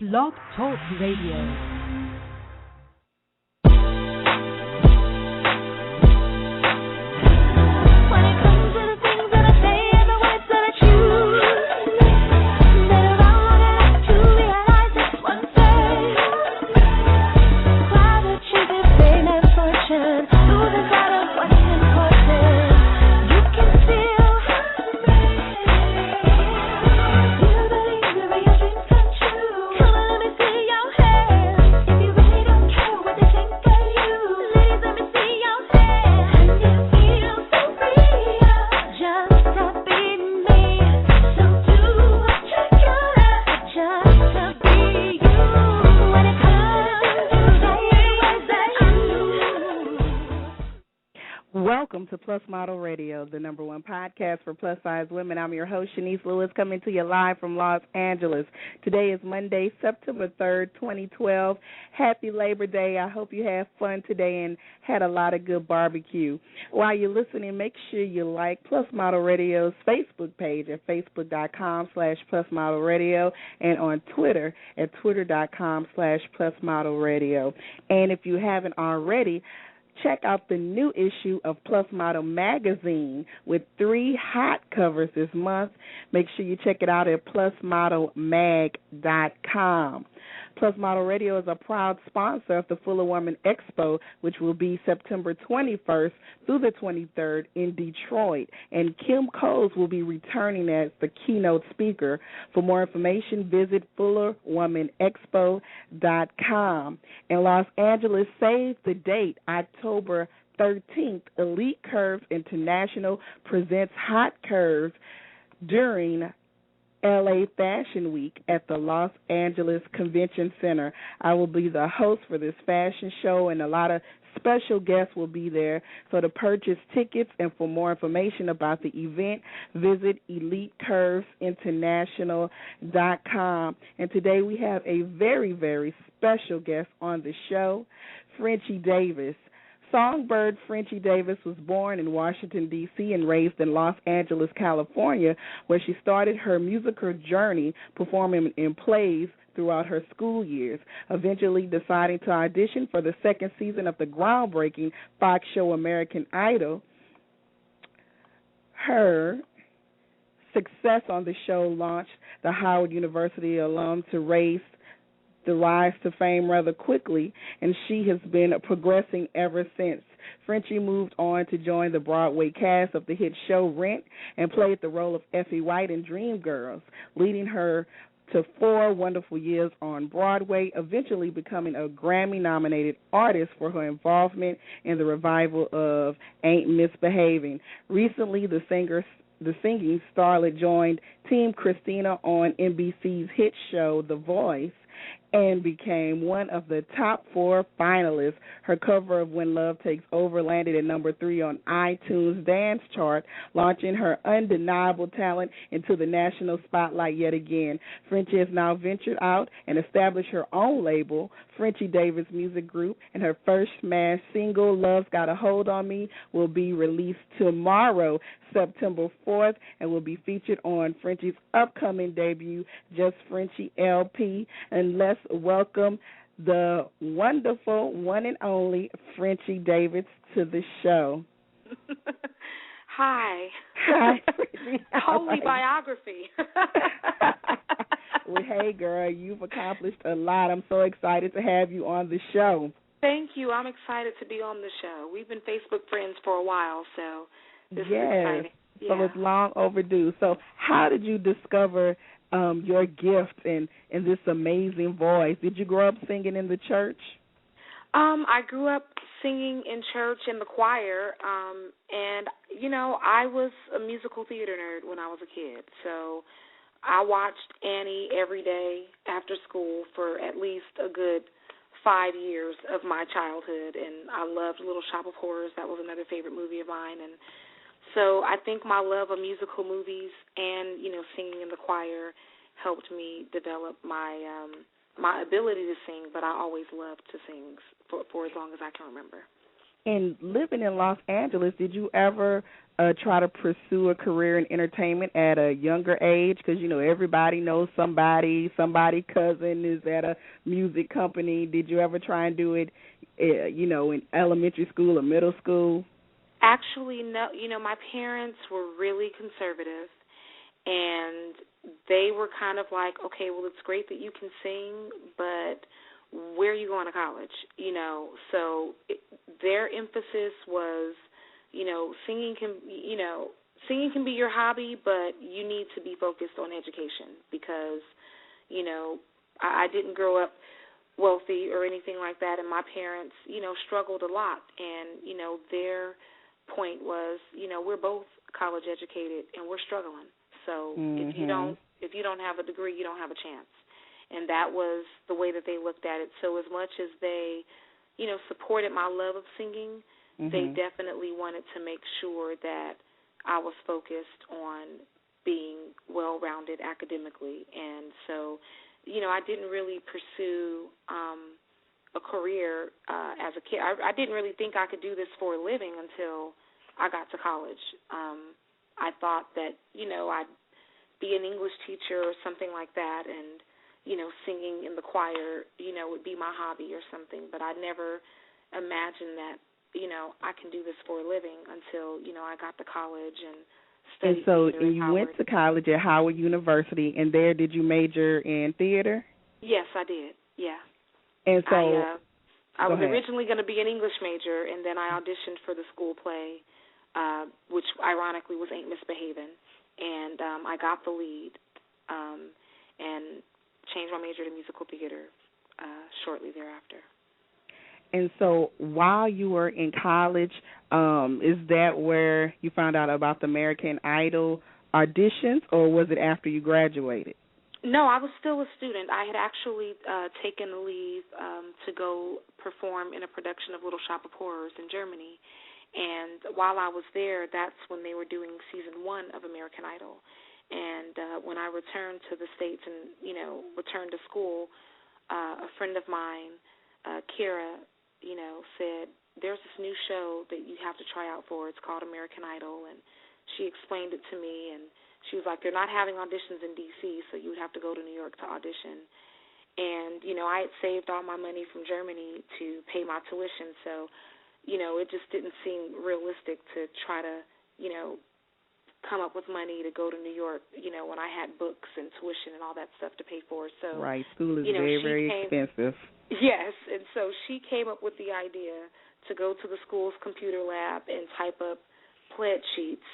Blog Talk Radio. Welcome to PLUS Model Radio, the number one podcast for plus-size women. I'm your host, Chenese Lewis, coming to you live from Los Angeles. Today is Monday, September 3rd, 2012. Happy Labor Day. I hope you had fun today and had a lot of good barbecue. While you're listening, make sure you like PLUS Model Radio's Facebook page at facebook.com/PLUS Model Radio and on Twitter at twitter.com/PLUS Model Radio. And if you haven't already, check out the new issue of PLUS Model Magazine with 3 hot covers this month. Make sure you check it out at plusmodelmag.com. PLUS Model Radio is a proud sponsor of the Fuller Woman Expo, which will be September 21st through the 23rd in Detroit. And Kim Coles will be returning as the keynote speaker. For more information, visit fullerwomanexpo.com. In Los Angeles, save the date, October 13th. Elite Curves International presents Hot Curves during LA Fashion Week at the Los Angeles Convention Center. I will be the host for this fashion show, and a lot of special guests will be there. So to purchase tickets and for more information about the event, visit EliteCurvesInternational.com. And today we have a very, very special guest on the show, Frenchie Davis. Songbird Frenchie Davis was born in Washington, D.C. and raised in Los Angeles, California, where she started her musical journey performing in plays throughout her school years, eventually deciding to audition for the second season of the groundbreaking Fox show American Idol. Her success on the show launched the Howard University alum to raise the rise to fame rather quickly, and she has been progressing ever since. Frenchie moved on to join the Broadway cast of the hit show Rent and played the role of Effie White in Dreamgirls, leading her to 4 wonderful years on Broadway, eventually becoming a Grammy-nominated artist for her involvement in the revival of Ain't Misbehavin. Recently, the singing starlet joined Team Christina on NBC's hit show The Voice and became one of the top 4 finalists. Her cover of When Love Takes Over landed at number 3 on iTunes Dance Chart, launching her undeniable talent into the national spotlight yet again. Frenchie has now ventured out and established her own label, Frenchie Davis Music Group, and her first smash single, Love's Got a Hold on Me, will be released tomorrow, September 4th, and will be featured on Frenchie's upcoming debut, Just Frenchie LP. And let's welcome the wonderful one and only Frenchie Davis to the show. Hi. Hi. Holy biography. Well, hey, girl, you've accomplished a lot. I'm so excited to have you on the show. Thank you. I'm excited to be on the show. We've been Facebook friends for a while, so this is exciting. So it's long overdue. So how did you discover your gift and this amazing voice? Did you grow up singing in the church? I grew up singing in church in the choir, and, I was a musical theater nerd when I was a kid. So I watched Annie every day after school for at least a good 5 years of my childhood, and I loved Little Shop of Horrors. That was another favorite movie of mine, and so I think my love of musical movies and, singing in the choir helped me develop my my ability to sing, but I always loved to sing for as long as I can remember. And living in Los Angeles, did you ever try to pursue a career in entertainment at a younger age? Because, you know, everybody knows somebody cousin is at a music company. Did you ever try and do it, you know, in elementary school or middle school? Actually, no. You know, my parents were really conservative, and they were kind of like, okay, well, it's great that you can sing, but where are you going to college? You know, so their emphasis was, you know, singing can be your hobby, but you need to be focused on education because, you know, I didn't grow up wealthy or anything like that, and my parents, you know, struggled a lot, and, you know, their point was, you know, we're both college educated and we're struggling. So if you don't have a degree, you don't have a chance. And that was the way that they looked at it. So as much as they, you know, supported my love of singing, they definitely wanted to make sure that I was focused on being well-rounded academically. And so, you know, I didn't really pursue a career as a kid. I didn't really think I could do this for a living until I got to college. I thought that, you know, I'd be an English teacher or something like that, and, you know, singing in the choir, you know, would be my hobby or something. But I never imagined that, you know, I can do this for a living until, you know, I got to college and studied. And so you went to college at Howard University, and there did you major in theater? Yes, I did, yeah. And so I was originally going to be an English major, and then I auditioned for the school play, which ironically was Ain't Misbehavin, and I got the lead and changed my major to musical theater shortly thereafter. And so while you were in college, is that where you found out about the American Idol auditions, or was it after you graduated? No, I was still a student. I had actually taken a leave to go perform in a production of Little Shop of Horrors in Germany. And while I was there, that's when they were doing season 1 of American Idol. And when I returned to the States and, you know, returned to school, a friend of mine, Kira, you know, said, there's this new show that you have to try out for. It's called American Idol. And she explained it to me, and she was like, they're not having auditions in D.C., so you would have to go to New York to audition. And, you know, I had saved all my money from Germany to pay my tuition, so, you know, it just didn't seem realistic to try to, you know, come up with money to go to New York, you know, when I had books and tuition and all that stuff to pay for. So, right, school is, you know, very expensive. Yes, and so she came up with the idea to go to the school's computer lab and type up pledge sheets,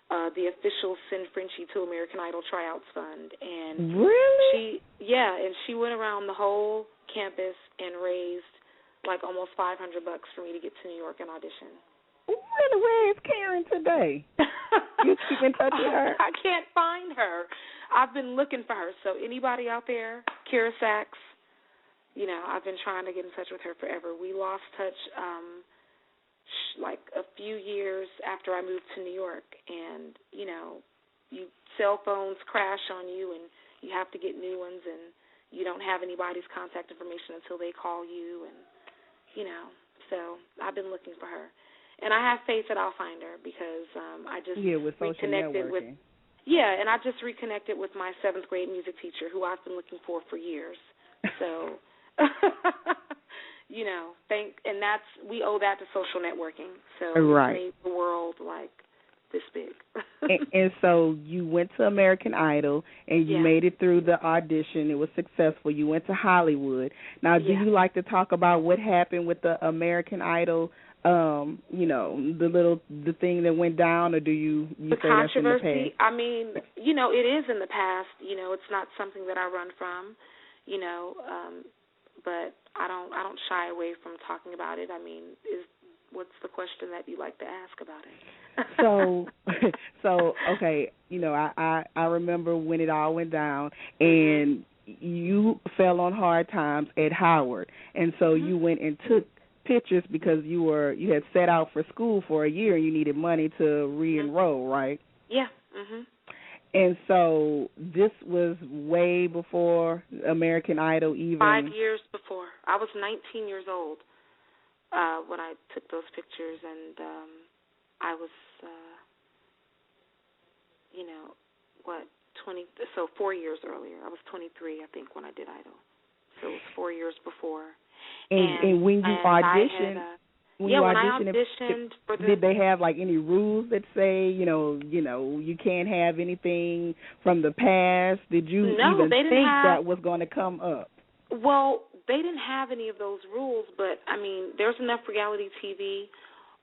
the official Send Frenchie to American Idol Tryouts Fund. And really? She went around the whole campus and raised like almost $500 for me to get to New York and audition. Really? Where is Karen today? You keep in touch with her? I can't find her. I've been looking for her. So anybody out there, Kira Sachs, you know, I've been trying to get in touch with her forever. We lost touch like a few years after I moved to New York, and, you know, cell phones crash on you, and you have to get new ones, and you don't have anybody's contact information until they call you, and, you know, so I've been looking for her. And I have faith that I'll find her because I just with reconnected with, and I just reconnected with my 7th grade music teacher who I've been looking for years. So, you know, we owe that to social networking. So right. It made the world like this big. and so you went to American Idol and you made it through the audition. It was successful. You went to Hollywood. Now, do you like to talk about what happened with the American Idol? You know, the thing that went down, or do you the say controversy? That's in the past? I mean, you know, it is in the past. You know, it's not something that I run from. You know, but I don't shy away from talking about it. I mean, what's the question that you like to ask about it? so okay, you know, I remember when it all went down, and you fell on hard times at Howard, and so you went and took pictures because you had set out for school for a year and you needed money to re-enroll, right? Yeah. And so this was way before American Idol even. 5 years before. I was 19 years old when I took those pictures, and I was, 4 years earlier. I was 23, I think, when I did Idol. So it was 4 years before. And when you auditioned, when I auditioned for the, did they have like any rules that say, you can't have anything from the past? Did you even think that was going to come up? Well, they didn't have any of those rules, but I mean, there's enough reality TV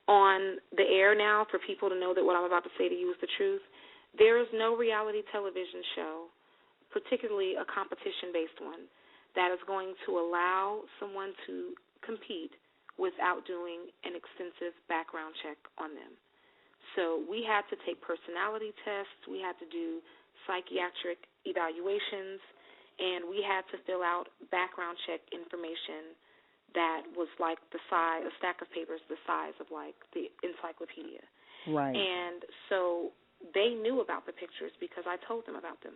on the air now for people to know that what I'm about to say to you is the truth. There is no reality television show, particularly a competition-based one, that is going to allow someone to compete without doing an extensive background check on them. So we had to take personality tests, we had to do psychiatric evaluations, and we had to fill out background check information that was like a stack of papers the size of like the encyclopedia. Right. And so they knew about the pictures because I told them about them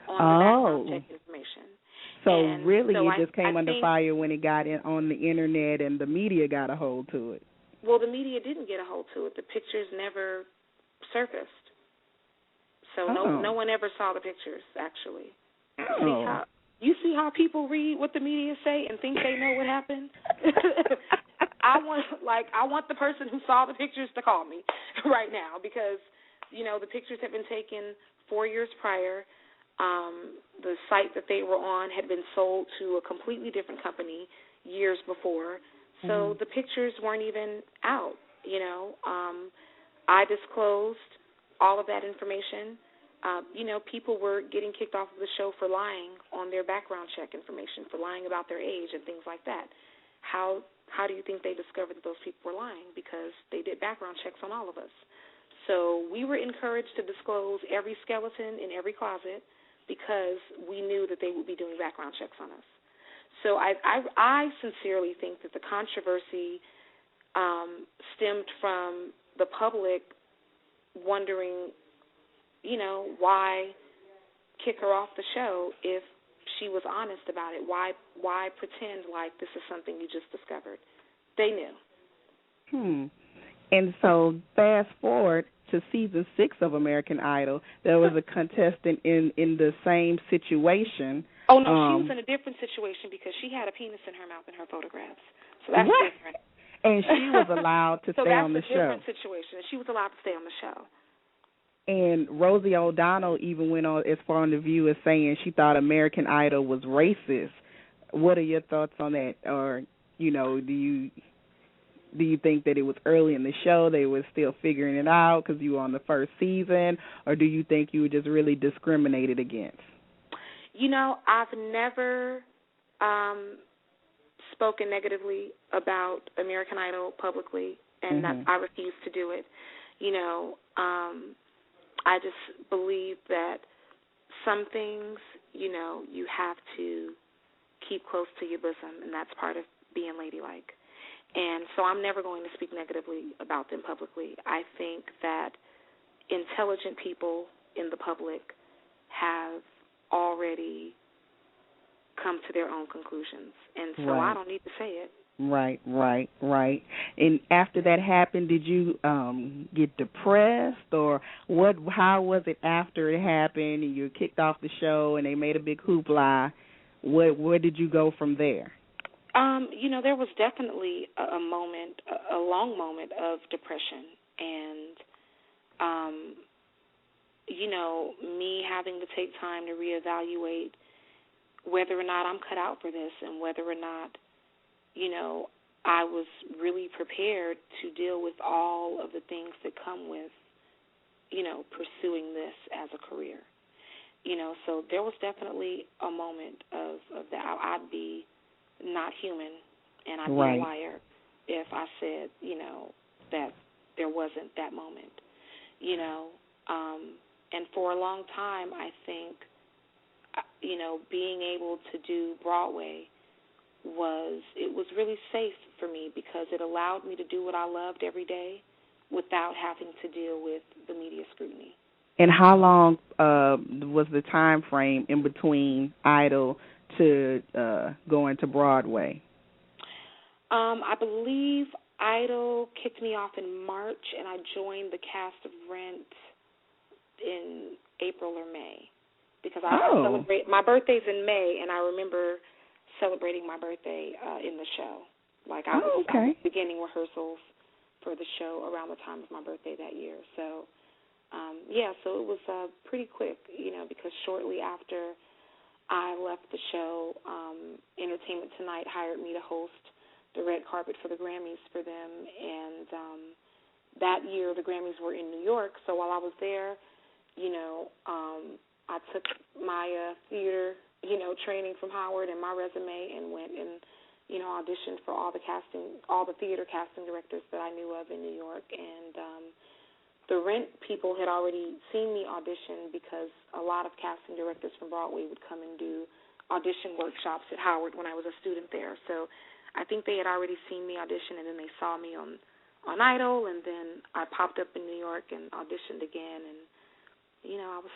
on the background check information. So really it just came under fire when it got on the Internet and the media got a hold to it. Well, the media didn't get a hold to it. The pictures never surfaced. So no one ever saw the pictures, actually. You see how people read what the media say and think they know what happened? I want the person who saw the pictures to call me right now because, the pictures have been taken 4 years prior. The site that they were on had been sold to a completely different company years before. So the pictures weren't even out, I disclosed all of that information. People were getting kicked off of the show for lying on their background check information, for lying about their age and things like that. How do you think they discovered that those people were lying? Because they did background checks on all of us. So we were encouraged to disclose every skeleton in every closet because we knew that they would be doing background checks on us. So I sincerely think that the controversy stemmed from the public wondering, why kick her off the show if she was honest about it? Why pretend like this is something you just discovered? They knew. And so fast forward to season 6 of American Idol, there was a contestant in the same situation. Oh, no, she was in a different situation because she had a penis in her mouth in her photographs. So that's different. And she was allowed to stay on the show. So that's a different situation. She was allowed to stay on the show. And Rosie O'Donnell even went on as far on The View as saying she thought American Idol was racist. What are your thoughts on that? Or, do you think that it was early in the show, they were still figuring it out because you were on the first season, or do you think you were just really discriminated against? I've never spoken negatively about American Idol publicly, and I refuse to do it. I just believe that some things, you have to keep close to your bosom, and that's part of being ladylike. And so I'm never going to speak negatively about them publicly. I think that intelligent people in the public have already come to their own conclusions, and so I don't need to say it. Right. And after that happened, did you get depressed, or what? How was it after it happened and you were kicked off the show and they made a big hoopla? Where did you go from there? There was definitely a moment, a long moment of depression, and me having to take time to reevaluate whether or not I'm cut out for this and whether or not I was really prepared to deal with all of the things that come with, pursuing this as a career. So there was definitely a moment of that. I'd be not human and I'd be a liar if I said, that there wasn't that moment, And for a long time, I think, being able to do Broadway was really safe for me because it allowed me to do what I loved every day without having to deal with the media scrutiny. And how long was the time frame in between Idol to going to Broadway? I believe Idol kicked me off in March, and I joined the cast of Rent in April or May, because I celebrate my birthday's in May, and I remember celebrating my birthday in the show. Like I was beginning rehearsals for the show around the time of my birthday that year. So, so it was pretty quick, because shortly after I left the show, Entertainment Tonight hired me to host the red carpet for the Grammys for them, and that year the Grammys were in New York. So while I was there, I took my theater, training from Howard and my resume, and went and auditioned for all the theater casting directors that I knew of in New York, and the Rent people had already seen me audition, because a lot of casting directors from Broadway would come and do audition workshops at Howard when I was a student there. So I think they had already seen me audition, and then they saw me on Idol, and then I popped up in New York and auditioned again, and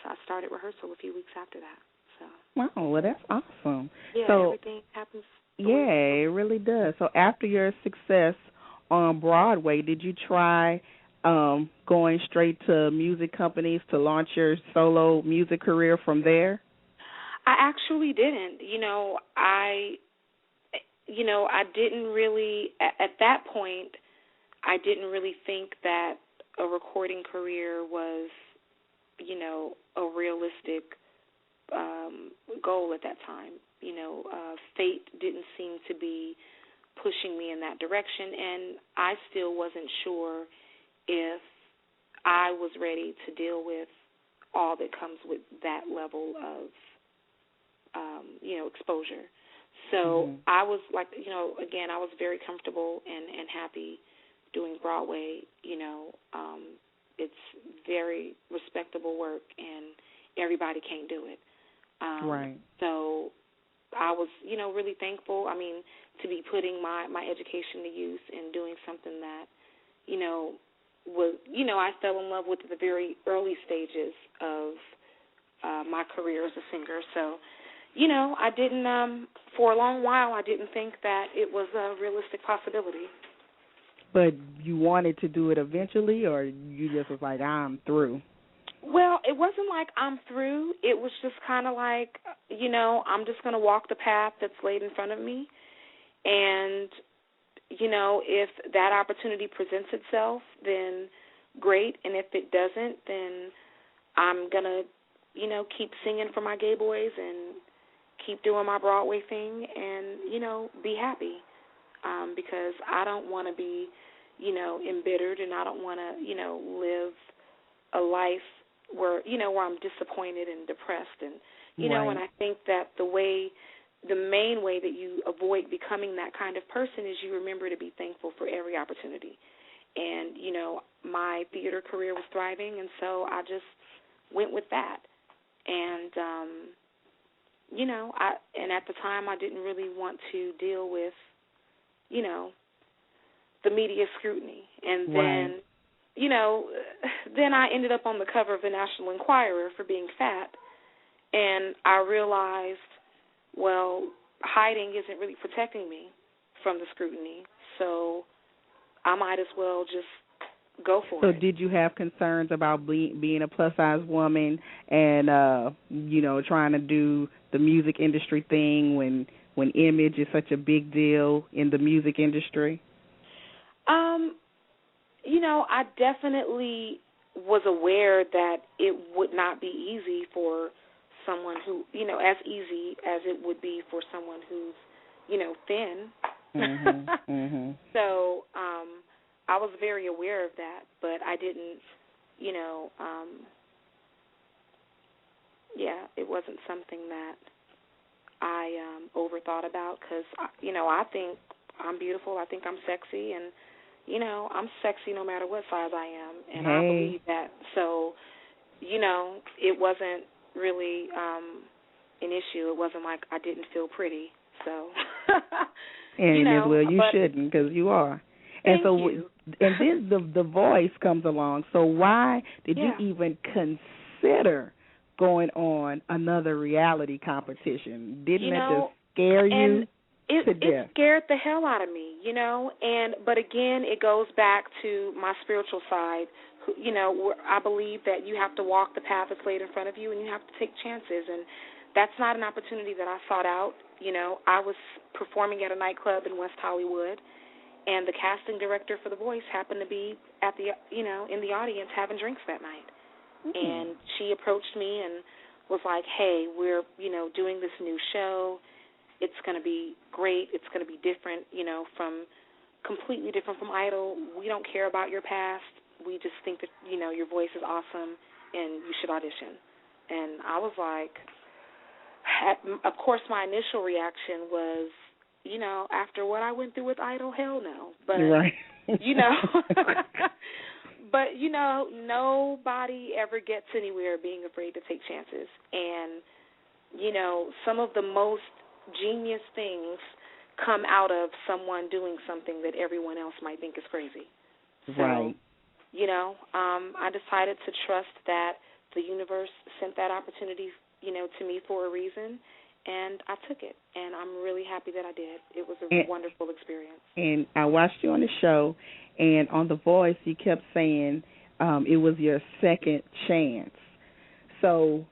I started rehearsal a few weeks after that. So wow, well that's awesome. Yeah, so, everything happens. Yeah, it really does. So after your success on Broadway, did you try going straight to music companies to launch your solo music career from there? I actually didn't. I didn't really, at that point, I didn't really think that a recording career was, a realistic goal at that time. Fate didn't seem to be pushing me in that direction, and I still wasn't sure if I was ready to deal with all that comes with that level of, exposure. So I was like, again, I was very comfortable and happy doing Broadway. It's very respectable work, and everybody can't do it. Right. So I was, really thankful, to be putting my education to use and doing something that, was, I fell in love with at the very early stages of my career as a singer. So, I didn't, for a long while, I didn't think that it was a realistic possibility. But you wanted to do it eventually, or you just was like, I'm through? Well, it wasn't like I'm through. It was just kind of like, I'm just going to walk the path that's laid in front of me. And, if that opportunity presents itself, then great. And if it doesn't, then I'm going to, keep singing for my gay boys and keep doing my Broadway thing and, be happy. Because I don't want to be, embittered, and I don't want to, live a life where I'm disappointed and depressed, and right. And I think that the main way that you avoid becoming that kind of person is you remember to be thankful for every opportunity. And my theater career was thriving, and so I just went with that. And and at the time I didn't really want to deal with the media scrutiny, and then. Right. Then I ended up on the cover of the National Enquirer for being fat, and I realized, well, hiding isn't really protecting me from the scrutiny, so I might as well just go for it. So did you have concerns about being a plus-size woman and, trying to do the music industry thing when image is such a big deal in the music industry? I definitely was aware that it would not be easy for someone who, as easy as it would be for someone who's, thin. So I was very aware of that, but I didn't, it wasn't something that I overthought about, because, I think I'm beautiful. I think I'm sexy, and I'm sexy no matter what size I am, and I believe that. So, it wasn't really an issue. It wasn't like I didn't feel pretty. So, and you shouldn't, because you are. And so, you. And then the voice comes along. So why did you even consider going on another reality competition? Didn't that just scare you? It scared the hell out of me, you know. But again, it goes back to my spiritual side. You know, where I believe that you have to walk the path that's laid in front of you, and you have to take chances. And that's not an opportunity that I sought out. You know, I was performing at a nightclub in West Hollywood, and the casting director for The Voice happened to be at the, you know, in the audience having drinks that night. Mm-hmm. And she approached me and was like, "Hey, we're, you know, doing this new show. It's going to be great. It's going to be different, you know, completely different from Idol. We don't care about your past. We just think that, you know, your voice is awesome and you should audition." And I was like, of course, my initial reaction was, you know, after what I went through with Idol, hell no. But, right. You know, but, you know, nobody ever gets anywhere being afraid to take chances. And, you know, some of the most genius things come out of someone doing something that everyone else might think is crazy. So, right. You know, I decided to trust that the universe sent that opportunity, you know, to me for a reason, and I took it, and I'm really happy that I did. It was a wonderful experience. And I watched you on the show, and on The Voice, you kept saying it was your second chance. So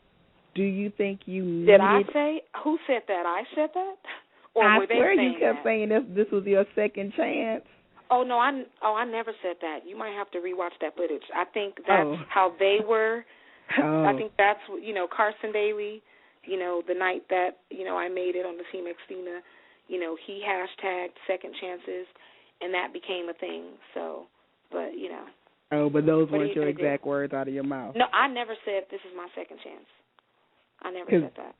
do you think you needed... Did I say? Who said that? I said that? Or I were they swear saying you kept that? saying this was your second chance. Oh, no, I never said that. You might have to rewatch that footage. I think that's how they were. I think that's, you know, Carson Daly, you know, the night that, you know, I made it on the Team Xtina, you know, he hashtagged second chances, and that became a thing. So, but, you know. Oh, but those weren't your exact words out of your mouth. No, I never said this is my second chance. I never said that.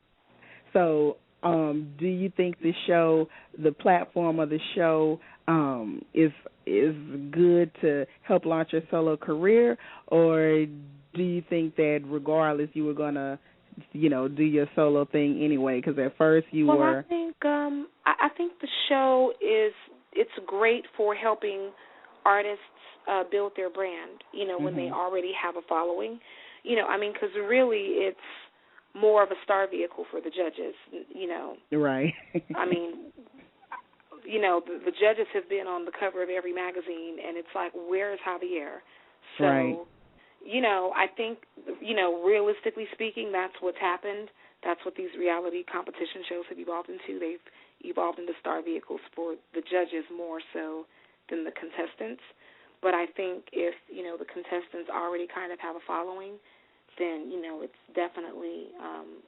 So, do you think the show, the platform of the show, is good to help launch your solo career, or do you think that regardless you were gonna, you know, do your solo thing anyway? Because at first you were. I think the show it's great for helping artists build their brand. You know, when they already have a following. You know, I mean, because really it's more of a star vehicle for the judges, you know. Right. I mean, you know, the judges have been on the cover of every magazine, and it's like, where is Javier? So, right. You know, I think, you know, realistically speaking, that's what's happened. That's what these reality competition shows have evolved into. They've evolved into star vehicles for the judges more so than the contestants. But I think if, you know, the contestants already kind of have a following, then, you know, it's definitely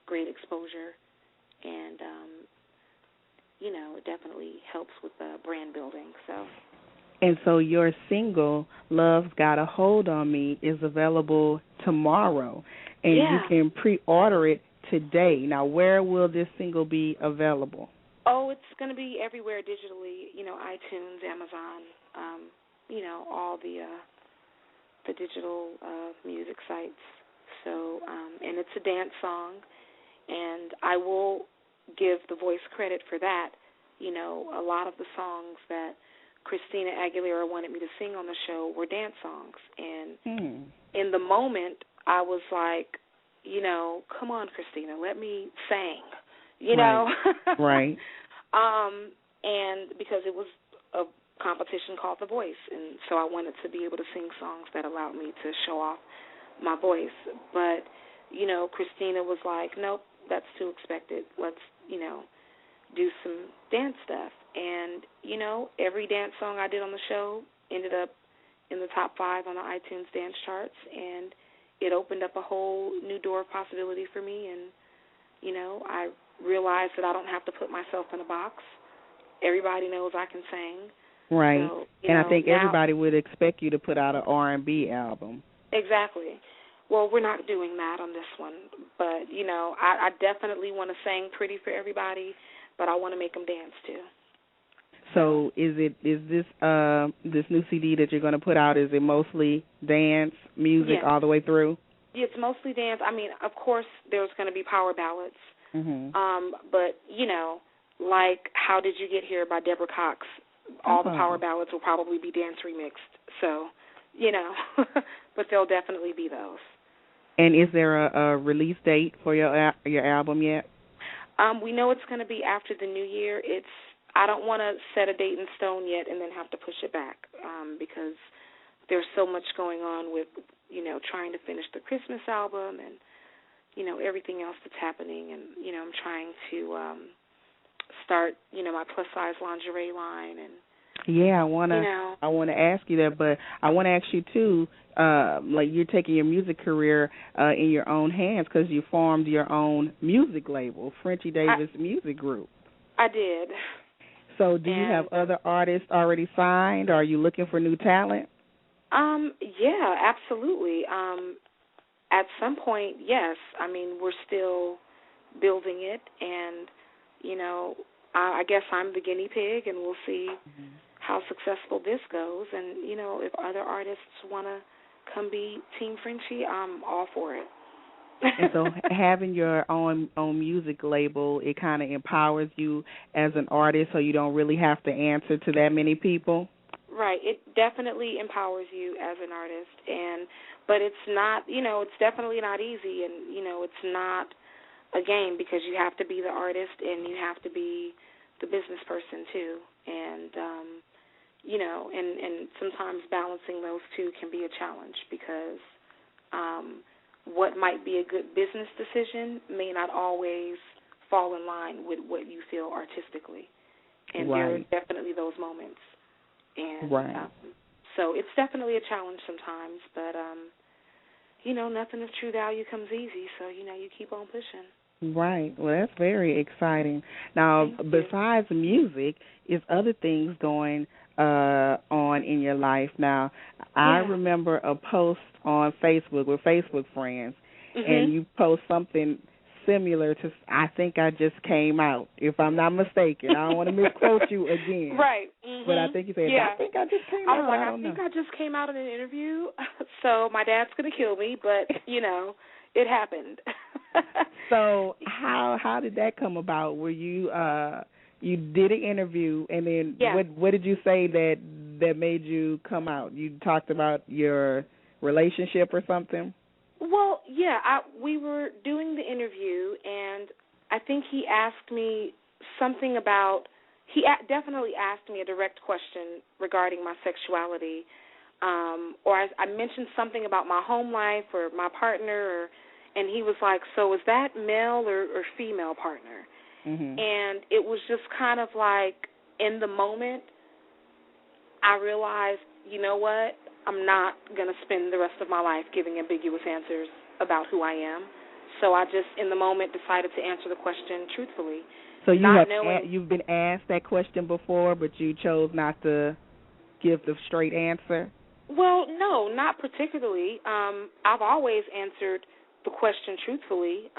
great exposure, and, you know, it definitely helps with brand building. So. And so your single, Love's Got a Hold on Me, is available tomorrow, and you can pre-order it today. Now, where will this single be available? Oh, it's going to be everywhere digitally, you know, iTunes, Amazon, you know, all the digital music sites. So, and it's a dance song, and I will give The Voice credit for that. You know, a lot of the songs that Christina Aguilera wanted me to sing on the show were dance songs, and in the moment, I was like, you know, come on, Christina, let me sing, you know. Right. And because it was a competition called The Voice, and so I wanted to be able to sing songs that allowed me to show off my voice. But, you know, Christina was like, nope, that's too expected. Let's, you know, do some dance stuff. And, you know, every dance song I did on the show ended up in the top 5 on the iTunes dance charts, and it opened up a whole new door of possibility for me. And, you know, I realized that I don't have to put myself in a box. Everybody knows I can sing. Right. So, and I think everybody would expect you to put out an R&B album. Exactly. Well, we're not doing that on this one. But, you know, I definitely want to sing pretty for everybody, but I want to make them dance, too. So is this new CD that you're going to put out, is it mostly dance music all the way through? Yeah, it's mostly dance. I mean, of course, there's going to be power ballads. But, you know, like How Did You Get Here by Deborah Cox, all the power ballads will probably be dance remixed. So, you know, but there'll definitely be those. And is there a release date for your album yet? We know it's going to be after the new year. I don't want to set a date in stone yet and then have to push it back because there's so much going on with, trying to finish the Christmas album and, everything else that's happening. And, I'm trying to start, my plus-size lingerie line. And yeah, I want to ask you that, but I want to ask you, too, like you're taking your music career in your own hands because you formed your own music label, Frenchie Davis Music Group. I did. So do you have other artists already signed? Or are you looking for new talent? Yeah, absolutely. At some point, yes. I mean, we're still building it, and, I guess I'm the guinea pig, and we'll see how successful this goes. And, if other artists want to come be Team Frenchie, I'm all for it. And so having your own music label, it kind of empowers you as an artist, so you don't really have to answer to that many people? Right. It definitely empowers you as an artist, but it's not, it's definitely not easy, and, it's not a game because you have to be the artist and you have to be the business person too. And, and sometimes balancing those two can be a challenge because what might be a good business decision may not always fall in line with what you feel artistically. And there are definitely those moments. And so it's definitely a challenge sometimes, but, nothing of true value comes easy, so, you keep on pushing. Right. Well, that's very exciting. Now, besides music, is other things going on in your life? Now, I remember a post on Facebook with Facebook friends, and you post something similar to I Think I Just Came Out, if I'm not mistaken. I don't want to misquote you again. Right. But I think you said, I think I just came out. I think I just came out in an interview, so my dad's going to kill me, but, it happened. So how did that come about? Were you you did an interview, and then what did you say that made you come out? You talked about your relationship or something? Well, we were doing the interview, and I think he asked me something about, definitely asked me a direct question regarding my sexuality, or I mentioned something about my home life or my partner, and he was like, so is that male or female partner? And it was just kind of like, in the moment, I realized, you know what? I'm not going to spend the rest of my life giving ambiguous answers about who I am. So I just, in the moment, decided to answer the question truthfully. So you've been asked that question before, but you chose not to give the straight answer? Well, no, not particularly. I've always answered the question truthfully,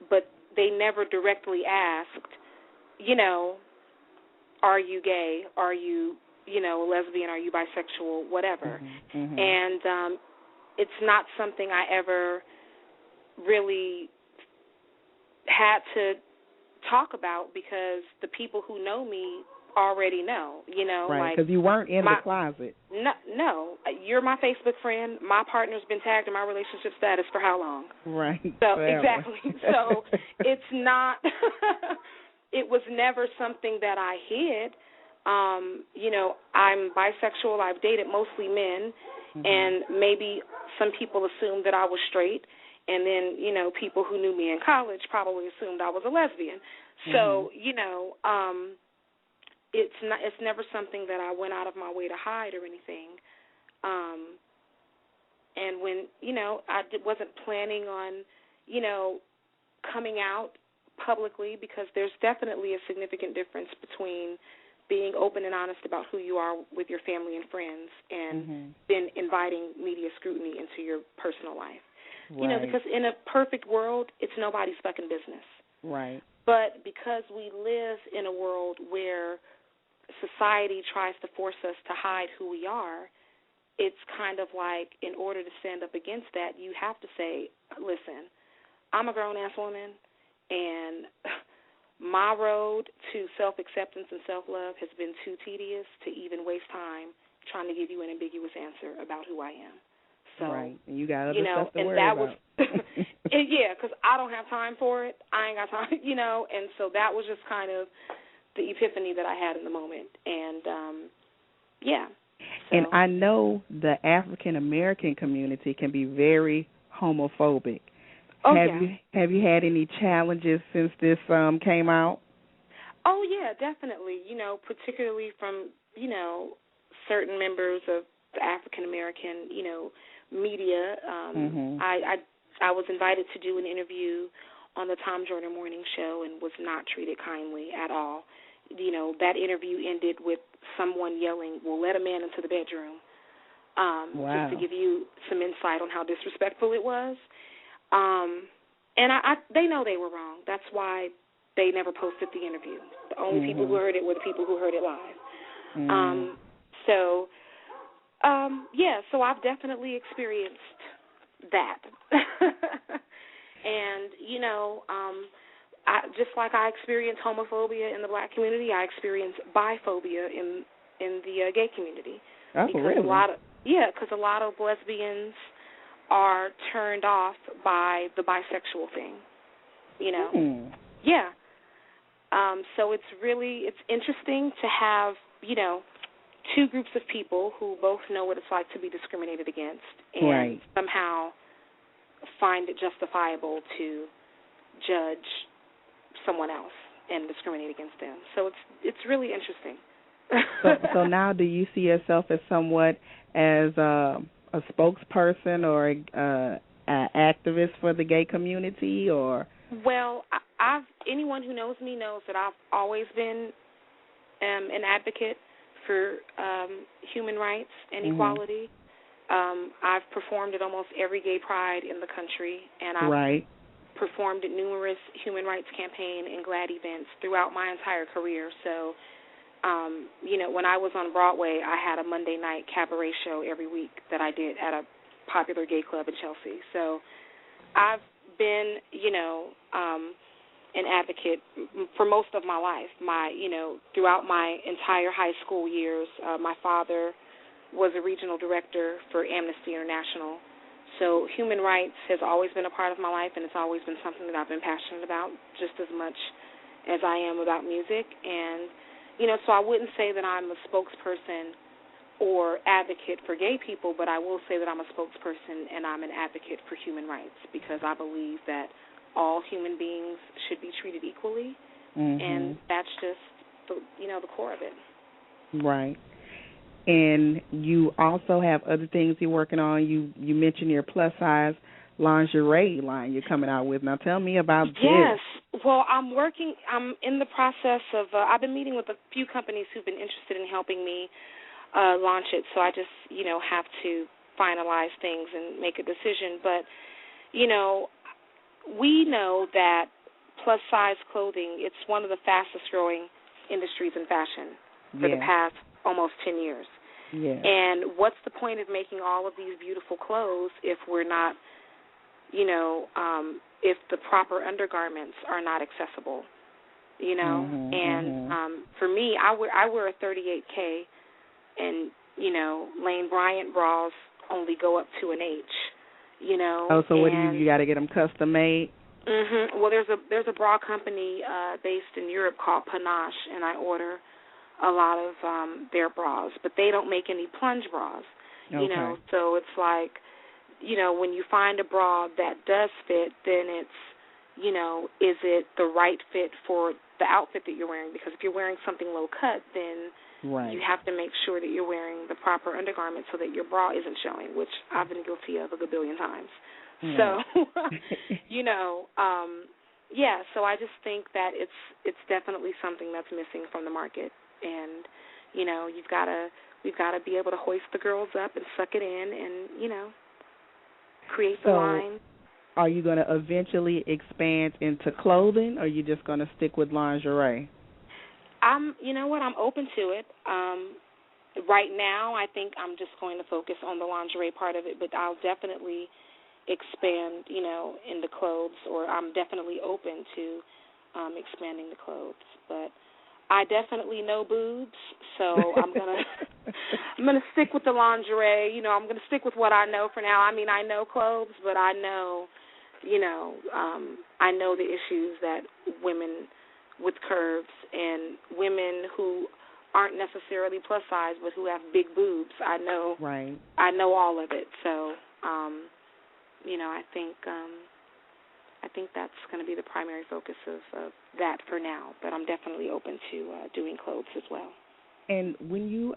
but they never directly asked, are you gay? Are you a lesbian? Are you bisexual? Whatever. And it's not something I ever really had to talk about because the people who know me already know, Right, because you weren't in the closet. No, you're my Facebook friend. My partner's been tagged in my relationship status for how long? Right. So exactly. So it's not. It was never something that I hid. I'm bisexual. I've dated mostly men, and maybe some people assumed that I was straight, and then people who knew me in college probably assumed I was a lesbian. So it's never something that I went out of my way to hide or anything. And when I wasn't planning on coming out publicly, because there's definitely a significant difference between being open and honest about who you are with your family and friends and then inviting media scrutiny into your personal life. Right. Because in a perfect world, it's nobody's fucking business. Right. But because we live in a world where society tries to force us to hide who we are, it's kind of like, in order to stand up against that, you have to say, listen, I'm a grown-ass woman, and my road to self-acceptance and self-love has been too tedious to even waste time trying to give you an ambiguous answer about who I am. So, right, and you got other stuff to worry about. Yeah, because I don't have time for it. I ain't got time, and so that was just kind of the epiphany that I had in the moment. And, yeah. So. And I know the African American community can be very homophobic. Oh, Have you had any challenges since this came out? Oh, yeah, definitely. You know, particularly from, you know, certain members of the African American, you know, media. I was invited to do an interview on the Tom Joyner Morning Show and was not treated kindly at all. You know, that interview ended with someone yelling, "Well, let a man into the bedroom," wow. just to give you some insight on how disrespectful it was. And they know they were wrong. That's why they never posted the interview. The only people who heard it were the people who heard it live. So I've definitely experienced that. And, you know, just like I experienced homophobia in the black community, I experienced biphobia in the gay community. Oh, because really? Because a lot of lesbians are turned off by the bisexual thing, you know. Yeah. So it's interesting to have, you know, two groups of people who both know what it's like to be discriminated against and somehow find it justifiable to judge someone else and discriminate against them. So it's really interesting. So now do you see yourself as somewhat as a spokesperson or an activist for the gay community, or? Well, anyone who knows me knows that I've always been an advocate for human rights and equality. I've performed at almost every gay pride in the country, and I've performed at numerous human rights campaign and GLAAD events throughout my entire career. So, you know, when I was on Broadway, I had a Monday night cabaret show every week that I did at a popular gay club in Chelsea. So I've been, you know, an advocate for most of my life. Throughout my entire high school years, my father was a regional director for Amnesty International. So human rights has always been a part of my life, and it's always been something that I've been passionate about just as much as I am about music. And, you know, so I wouldn't say that I'm a spokesperson or advocate for gay people, but I will say that I'm a spokesperson and I'm an advocate for human rights because I believe that all human beings should be treated equally, and that's just, the core of it. Right. And you also have other things you're working on. You mentioned your plus-size lingerie line you're coming out with. Now tell me about this. Yes. Well, I'm in the process of, I've been meeting with a few companies who've been interested in helping me launch it, so I just, have to finalize things and make a decision. But, we know that plus-size clothing, it's one of the fastest-growing industries in fashion for the past almost 10 years. Yeah. And what's the point of making all of these beautiful clothes if we're not, if the proper undergarments are not accessible, And for me, I wear a 38K, and, Lane Bryant bras only go up to an H, Oh, so what do you got to get them custom made? Well, there's a bra company based in Europe called Panache, and I order a lot of their bras, but they don't make any plunge bras, so it's like, when you find a bra that does fit, then it's, is it the right fit for the outfit that you're wearing? Because if you're wearing something low cut, then you have to make sure that you're wearing the proper undergarment so that your bra isn't showing, which I've been guilty of a billion times. So, so I just think that it's definitely something that's missing from the market. And, we've got to be able to hoist the girls up and suck it in and, create the line. Are you going to eventually expand into clothing, or are you just going to stick with lingerie? You know what, I'm open to it. Right now, I think I'm just going to focus on the lingerie part of it, but I'll definitely expand, into clothes, or I'm definitely open to expanding the clothes. But I definitely know boobs, so I'm gonna stick with the lingerie. I'm gonna stick with what I know for now. I mean, I know clothes, but I know, I know the issues that women with curves and women who aren't necessarily plus size but who have big boobs. I know all of it. So, I think that's going to be the primary focus of that for now. But I'm definitely open to doing clothes as well. And when you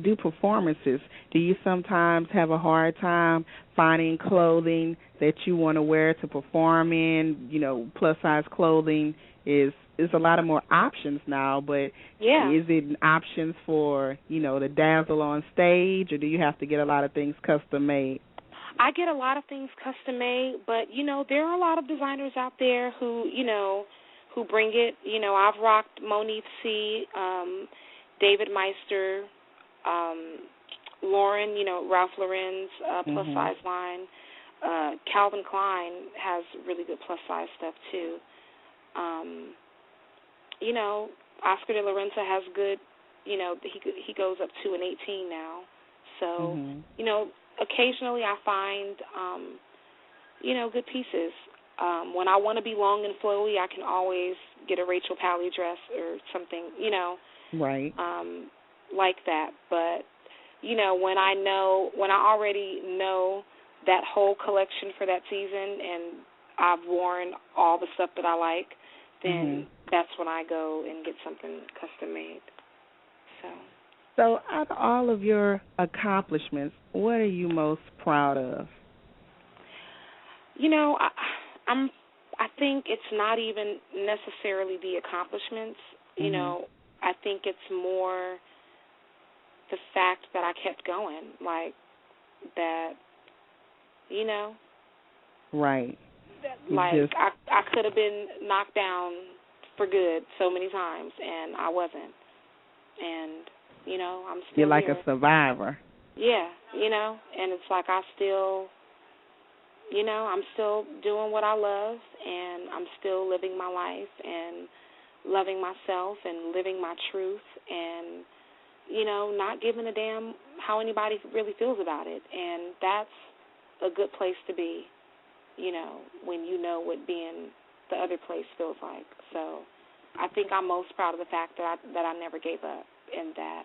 do performances, do you sometimes have a hard time finding clothing that you want to wear to perform in? Plus size clothing is a lot of more options now, but is it options for, the dazzle on stage, or do you have to get a lot of things custom made? I get a lot of things custom made, but, there are a lot of designers out there who bring it. I've rocked Monique C., David Meister, Lauren, Ralph Lauren's plus size line. Calvin Klein has really good plus size stuff too. Oscar de la Renta has good, he goes up to an 18 now. So, occasionally I find, good pieces. When I want to be long and flowy, I can always get a Rachel Pally dress or something, Right. Like that. But, when I already know that whole collection for that season and I've worn all the stuff that I like, then that's when I go and get something custom made. So out of all of your accomplishments, what are you most proud of? I think it's not even necessarily the accomplishments. I think it's more the fact that I kept going, like that, Right. Like I could have been knocked down for good so many times, and I wasn't. And, I'm still You're like here. a survivor. Yeah, and it's like I'm still doing what I love, and I'm still living my life and loving myself and living my truth and, not giving a damn how anybody really feels about it. And that's a good place to be, when you know what being the other place feels like. So I think I'm most proud of the fact that I never gave up, and that,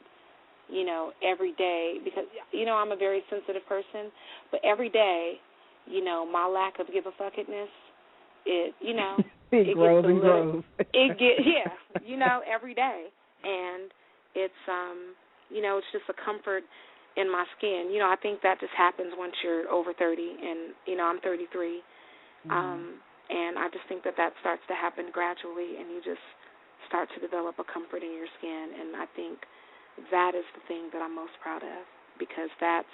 every day, because, I'm a very sensitive person, but every day, my lack of give a fuckitness, it grows and grows. Every day. And it's, it's just a comfort in my skin. I think that just happens once you're over 30, and, I'm 33. And I just think that starts to happen gradually, and you just start to develop a comfort in your skin. And I think that is the thing that I'm most proud of, because that's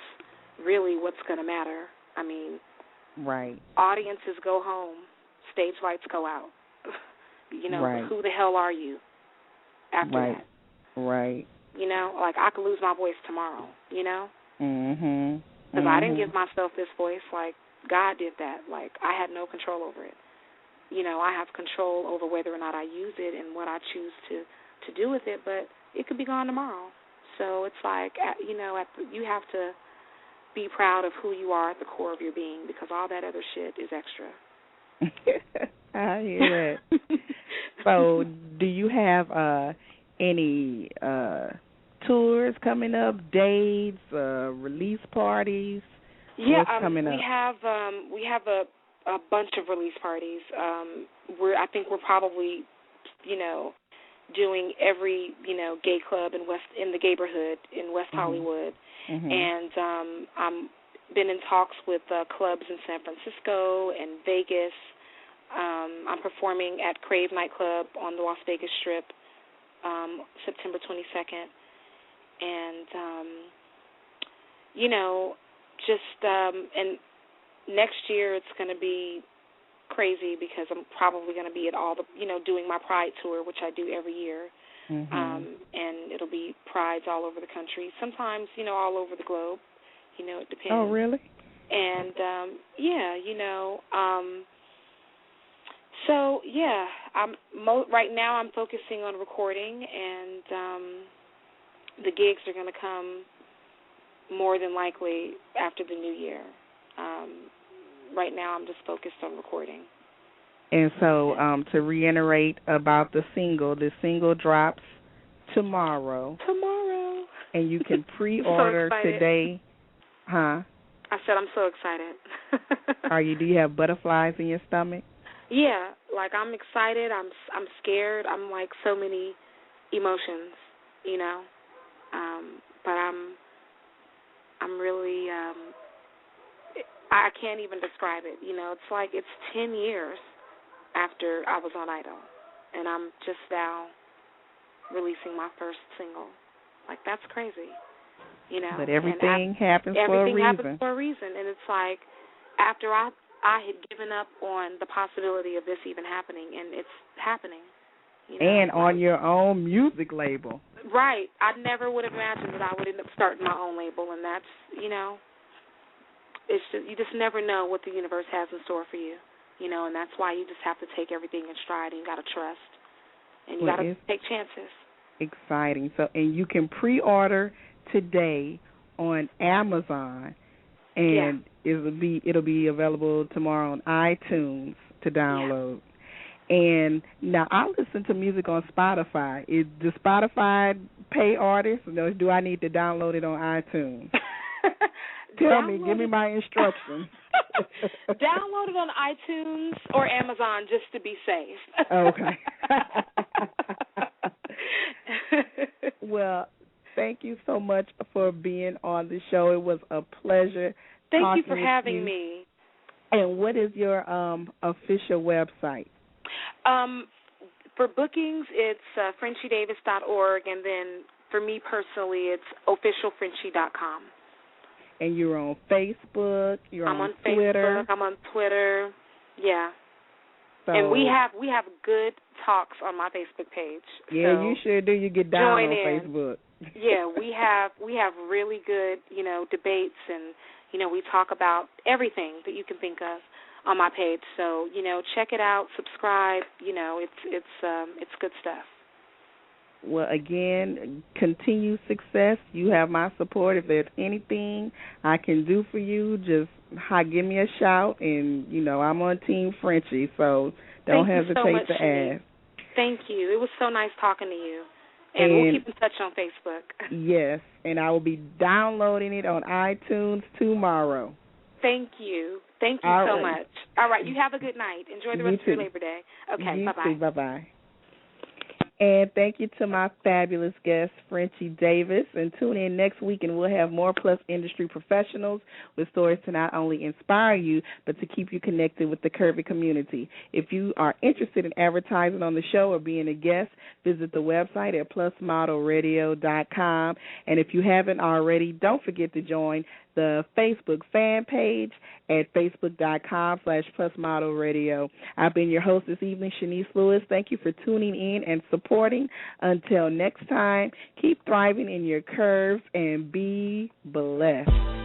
really what's going to matter. I mean, right. Audiences go home, stage lights go out. Right. Who the hell are you after that? Right. Like I could lose my voice tomorrow, Mhm. Because I didn't give myself this voice. Like, God did that. Like, I had no control over it. I have control over whether or not I use it and what I choose to do with it, but it could be gone tomorrow. So it's like, you have to be proud of who you are at the core of your being, because all that other shit is extra. I hear it. So do you have any tours coming up, dates, release parties? Yeah, what's coming up? We have a bunch of release parties. I think we're probably, doing every, gay club in the gayborhood in West Hollywood. And I'm been in talks with clubs in San Francisco and Vegas. I'm performing at Crave Nightclub on the Las Vegas Strip September 22nd. And, and next year it's going to be crazy, because I'm probably going to be at all the, doing my Pride tour, which I do every year. And it'll be prides all over the country, sometimes, all over the globe. It depends. Oh, really? And, so, yeah, right now I'm focusing on recording, and the gigs are going to come more than likely after the new year. Right now I'm just focused on recording. And so to reiterate about the single drops tomorrow. Tomorrow. And you can pre-order today. Huh? I said I'm so excited. Are you? Do you have butterflies in your stomach? Yeah, like I'm excited. I'm scared. I'm like so many emotions, you know. But I'm really I can't even describe it. You know, it's like it's 10 years after I was on Idol, and I'm just now releasing my first single. Like, that's crazy, you know. But everything happens for a reason. Everything happens for a reason, and it's like after I had given up on the possibility of this even happening, and it's happening. You know? And on your own music label. Right. I never would have imagined that I would end up starting my own label, and that's, you know, it's just, you just never know what the universe has in store for you, you know, and that's why you just have to take everything in stride, and you got to trust, and you got to take chances. Exciting. So, and you can pre-order today on Amazon, and it'll be available tomorrow on iTunes to download. Yeah. And now I listen to music on Spotify. Does Spotify pay artists? Or do I need to download it on iTunes? Tell me, give me my instructions. Download it on iTunes or Amazon just to be safe. Okay. Well, thank you so much for being on the show. It was a pleasure. Thank you for having me. And what is your official website? For bookings, it's FrenchieDavis.org, and then for me personally, it's officialfrenchie.com. And you're on Facebook. I'm on Twitter. Facebook. I'm on Twitter. Yeah. So, and we have good talks on my Facebook page. Yeah, so you sure do. You get down on Facebook. Yeah, we have really good, you know, debates, and you know, we talk about everything that you can think of on my page. So, you know, check it out, subscribe. You know, it's good stuff. Well, again, continued success. You have my support. If there's anything I can do for you, just give me a shout. And, you know, I'm on Team Frenchie, so don't hesitate so much, to ask. Thank you. It was so nice talking to you. And we'll keep in touch on Facebook. Yes, and I will be downloading it on iTunes tomorrow. Thank you. Thank you so much. All right, you have a good night. Enjoy the rest of your Labor Day. Okay, bye-bye. You too, bye-bye. And thank you to my fabulous guest, Frenchie Davis. And tune in next week, and we'll have more PLUS industry professionals with stories to not only inspire you, but to keep you connected with the Kirby community. If you are interested in advertising on the show or being a guest, visit the website at plusmodelradio.com. And if you haven't already, don't forget to join the Facebook fan page at facebook.com/plusmodelradio. I've been your host this evening, Chenese Lewis. Thank you for tuning in and supporting. Until next time, keep thriving in your curves and be blessed.